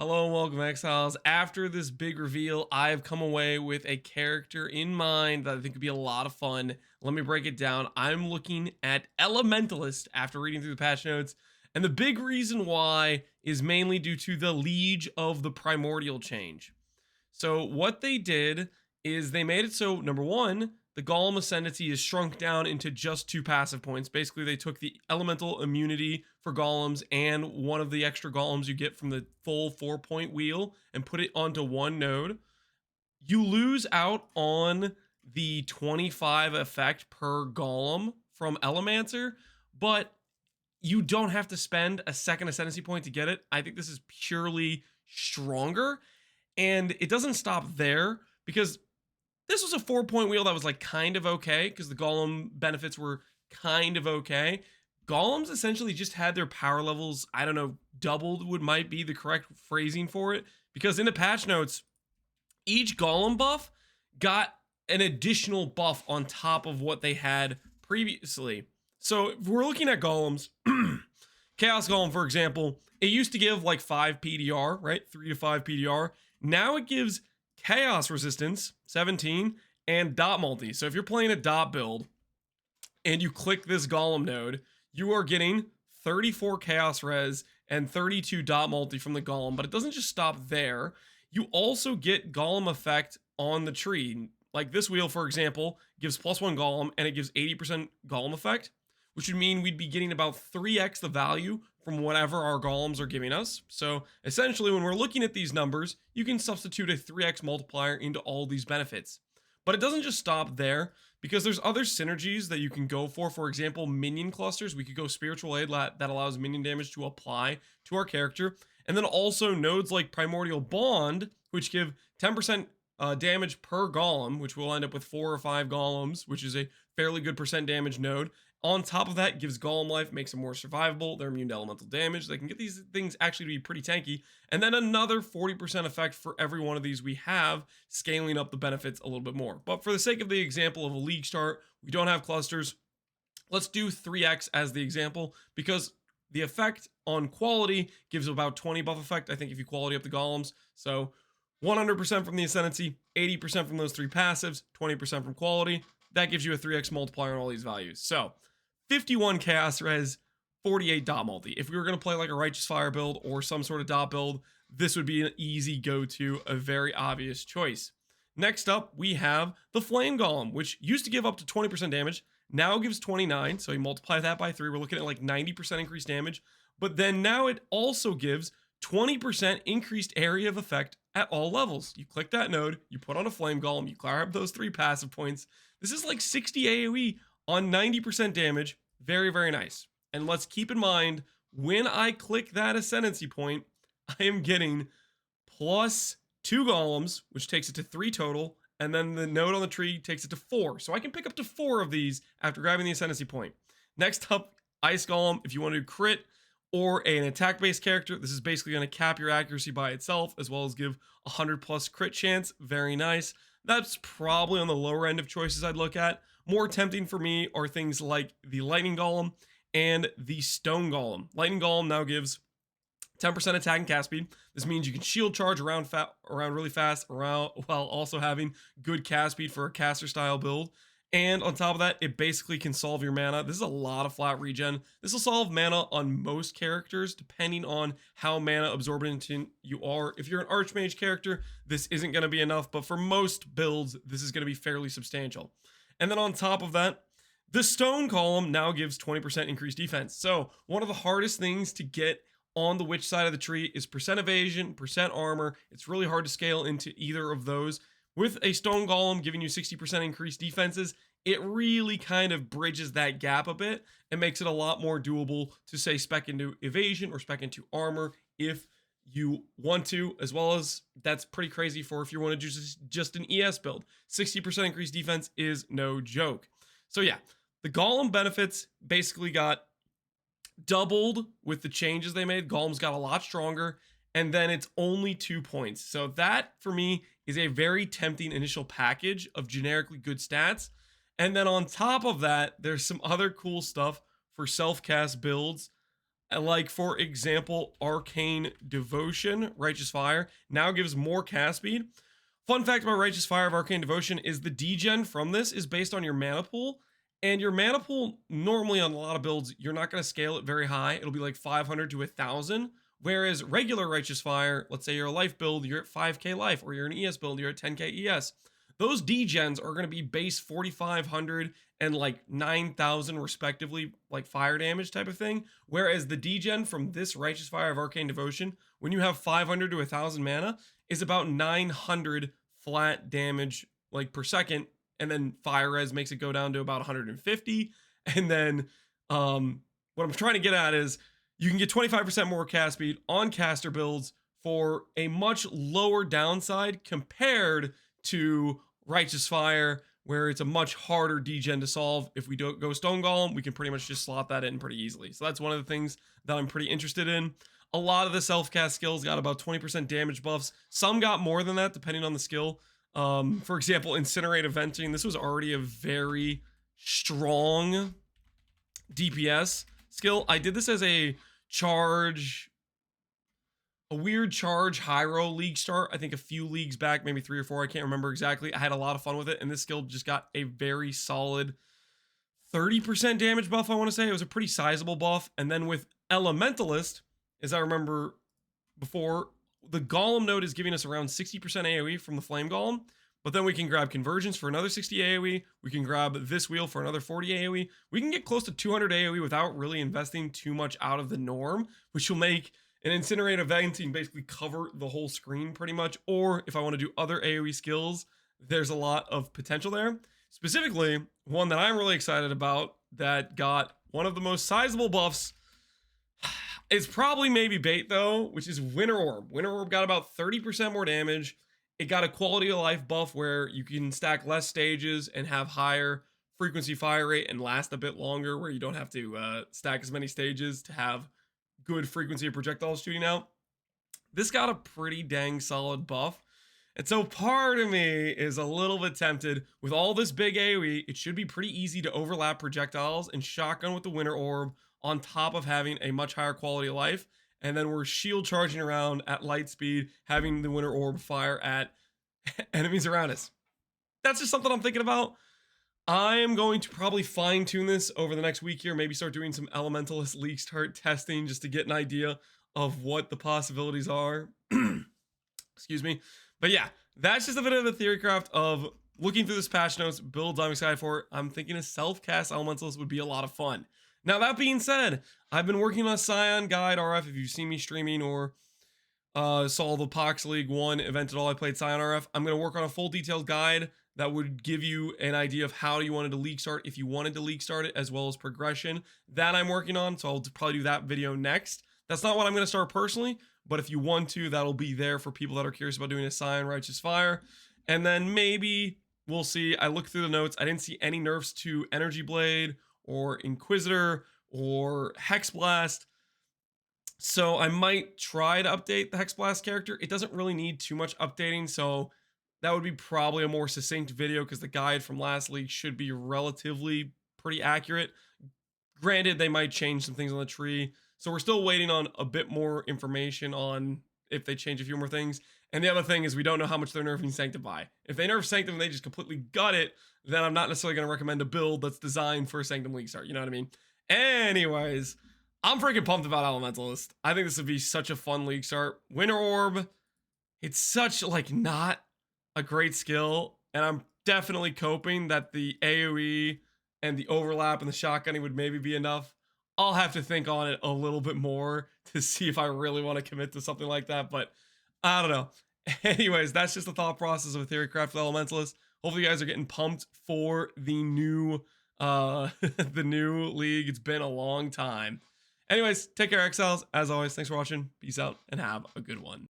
Hello and welcome, Exiles. After this big reveal, I've come away with a character in mind that I think could be a lot of fun. Let me break it down. I'm looking at Elementalist after reading through the patch notes, and the big reason why is mainly due to the Liege of the Primordial change. So what they did is they made it so, number one, the Golem Ascendancy is shrunk down into just 2 passive points. Basically, they took the elemental immunity for golems and one of the extra golems you get from the full 4-point wheel and put it onto one node. You lose out on the 25 effect per golem from Elemancer, but you don't have to spend a second Ascendancy point to get it. I think this is purely stronger. And it doesn't stop there because this was a 4-point wheel that was like kind of okay because the golem benefits were kind of okay. Golems essentially just had their power levels, I don't know, doubled might be the correct phrasing for it, because in the patch notes, each golem buff got an additional buff on top of what they had previously. So if we're looking at golems, Chaos Golem, for example, it used to give like 5 PDR, right? 3 to 5 PDR. Now it gives Chaos Resistance, 17, and Dot Multi. So if you're playing a Dot build and you click this Golem node, you are getting 34 Chaos Res and 32 Dot Multi from the Golem, but it doesn't just stop there. You also get Golem effect on the tree. Like this wheel, for example, gives +1 Golem and it gives 80% Golem effect, which would mean we'd be getting about 3x the value from whatever our golems are giving us. So essentially, when we're looking at these numbers, you can substitute a 3x multiplier into all these benefits. But it doesn't just stop there, because there's other synergies that you can go for. For example, minion clusters. We could go Spiritual Aid that allows minion damage to apply to our character. And then also nodes like Primordial Bond, which give 10% damage per golem, which will end up with 4 or 5 golems, which is a fairly good percent damage node. On top of that, gives Golem life, makes them more survivable. They're immune to elemental damage. They can get these things actually to be pretty tanky. And then another 40% effect for every one of these we have, scaling up the benefits a little bit more. But for the sake of the example of a league start, we don't have clusters. Let's do 3x as the example, because the effect on quality gives about 20 buff effect, I think, if you quality up the golems. So 100% from the Ascendancy, 80% from those 3 passives, 20% from quality. That gives you a 3x multiplier on all these values. So 51 Chaos Res, 48 Dot Multi. If we were going to play like a Righteous Fire build or some sort of Dot build, this would be an easy go-to, a very obvious choice. Next up, we have the Flame Golem, which used to give up to 20% damage, now gives 29, so you multiply that by 3, we're looking at like 90% increased damage, but then now it also gives 20% increased area of effect at all levels. You click that node, you put on a Flame Golem, you grab those 3 passive points. This is like 60 AoE on 90% damage. Very, very nice. And let's keep in mind, when I click that Ascendancy point, I am getting +2 golems, which takes it to 3 total, and then the node on the tree takes it to 4. So I can pick up to 4 of these after grabbing the Ascendancy point. Next up, Ice Golem. If you want to do crit or an attack-based character, this is basically going to cap your accuracy by itself, as well as give 100+ crit chance. Very nice. That's probably on the lower end of choices I'd look at. More tempting for me are things like the Lightning Golem and the Stone Golem. Lightning Golem now gives 10% attack and cast speed. This means you can shield charge around really fast, while also having good cast speed for a caster style build. And on top of that, it basically can solve your mana. This is a lot of flat regen. This will solve mana on most characters, depending on how mana absorbent you are. If you're an Archmage character, this isn't going to be enough, but for most builds, this is going to be fairly substantial. And then on top of that, the Stone Golem now gives 20% increased defense. So one of the hardest things to get on the witch side of the tree is percent evasion, percent armor. It's really hard to scale into either of those. With a Stone Golem giving you 60% increased defenses, it really kind of bridges that gap a bit and makes it a lot more doable to, say, spec into evasion or spec into armor if you want to, as well as that's pretty crazy for if you want to do just an ES build. 60% increased defense is no joke. So yeah, the Golem benefits basically got doubled with the changes they made. Golems got a lot stronger, and then it's only 2 points. So that, for me, is a very tempting initial package of generically good stats. And then on top of that, there's some other cool stuff for self-cast builds. Like, for example, Arcane Devotion, Righteous Fire, now gives more cast speed. Fun fact about Righteous Fire of Arcane Devotion is the degen from this is based on your mana pool. And your mana pool, normally on a lot of builds, you're not going to scale it very high. It'll be like 500 to 1,000. Whereas regular Righteous Fire, let's say you're a life build, you're at 5k life, or you're an ES build, you're at 10k ES. Those degens are going to be base 4,500 and like 9,000 respectively, like fire damage type of thing. Whereas the degen from this Righteous Fire of Arcane Devotion, when you have 500 to 1,000 mana, is about 900 flat damage like per second. And then fire res makes it go down to about 150. And then what I'm trying to get at is you can get 25% more cast speed on caster builds for a much lower downside compared to Righteous Fire, where it's a much harder degen to solve. If we don't go Stone Golem, we can pretty much just slot that in pretty easily. So that's one of the things that I'm pretty interested in. A lot of the self-cast skills got about 20% damage buffs. Some got more than that, depending on the skill. For example, Incinerate Venting. This was already a very strong DPS skill. I did this as a weird charge Hyro league start. I think a few leagues back, maybe 3 or 4. I can't remember exactly. I had a lot of fun with it, and this skill just got a very solid 30% damage buff, I want to say. It was a pretty sizable buff. And then with Elementalist, as I remember before, the Golem node is giving us around 60% AoE from the Flame Golem, but then we can grab Convergence for another 60 AoE. We can grab this wheel for another 40 AoE. We can get close to 200 AoE without really investing too much out of the norm, which will make an Incinerate Venting basically cover the whole screen pretty much. Or if I want to do other AoE skills, there's a lot of potential there. Specifically, one that I'm really excited about that got one of the most sizable buffs. It's probably maybe bait though, which is Winter Orb. Winter Orb got about 30% more damage. It got a quality of life buff where you can stack less stages and have higher frequency fire rate and last a bit longer, where you don't have to stack as many stages to have good frequency of projectiles shooting out. This got a pretty dang solid buff. And so part of me is a little bit tempted. With all this big AoE, it should be pretty easy to overlap projectiles and shotgun with the Winter Orb on top of having a much higher quality of life. And then we're shield charging around at light speed, having the Winter Orb fire at enemies around us. That's just something I'm thinking about. I am going to probably fine tune this over the next week here, maybe start doing some Elementalist League start testing just to get an idea of what the possibilities are. Excuse me. But yeah, that's just a bit of a theory craft of looking through this patch notes, builds I'm excited for. I'm thinking a self-cast Elementalist would be a lot of fun. Now, that being said, I've been working on Scion Guide RF. If you've seen me streaming or saw the POX League 1 event at all, I played Scion RF. I'm going to work on a full detailed guide that would give you an idea of how you wanted to league start, if you wanted to league start it, as well as progression. That I'm working on, so I'll probably do that video next. That's not what I'm going to start personally, but if you want to, that'll be there for people that are curious about doing a Scion Righteous Fire. And then maybe, we'll see. I looked through the notes. I didn't see any nerfs to Energy Blade or Inquisitor or Hex Blast. So I might try to update the Hex Blast character. It doesn't really need too much updating, so that would be probably a more succinct video because the guide from last league should be relatively pretty accurate. Granted, they might change some things on the tree, so we're still waiting on a bit more information on if they change a few more things. And the other thing is we don't know how much they're nerfing Sanctify. If they nerf Sanctum and they just completely gut it, then I'm not necessarily going to recommend a build that's designed for a Sanctum League start. You know what I mean? Anyways, I'm freaking pumped about Elementalist. I think this would be such a fun league start. Winter Orb, it's such like not a great skill, and I'm definitely coping that the AoE and the overlap and the shotgunning would maybe be enough. I'll have to think on it a little bit more to see if I really want to commit to something like that, but I don't know. Anyways, that's just the thought process of a theory craft Elementalist. Hopefully you guys are getting pumped for the new the new league. It's been a long time. Anyways, take care, Exiles. As always, thanks for watching. Peace out and have a good one.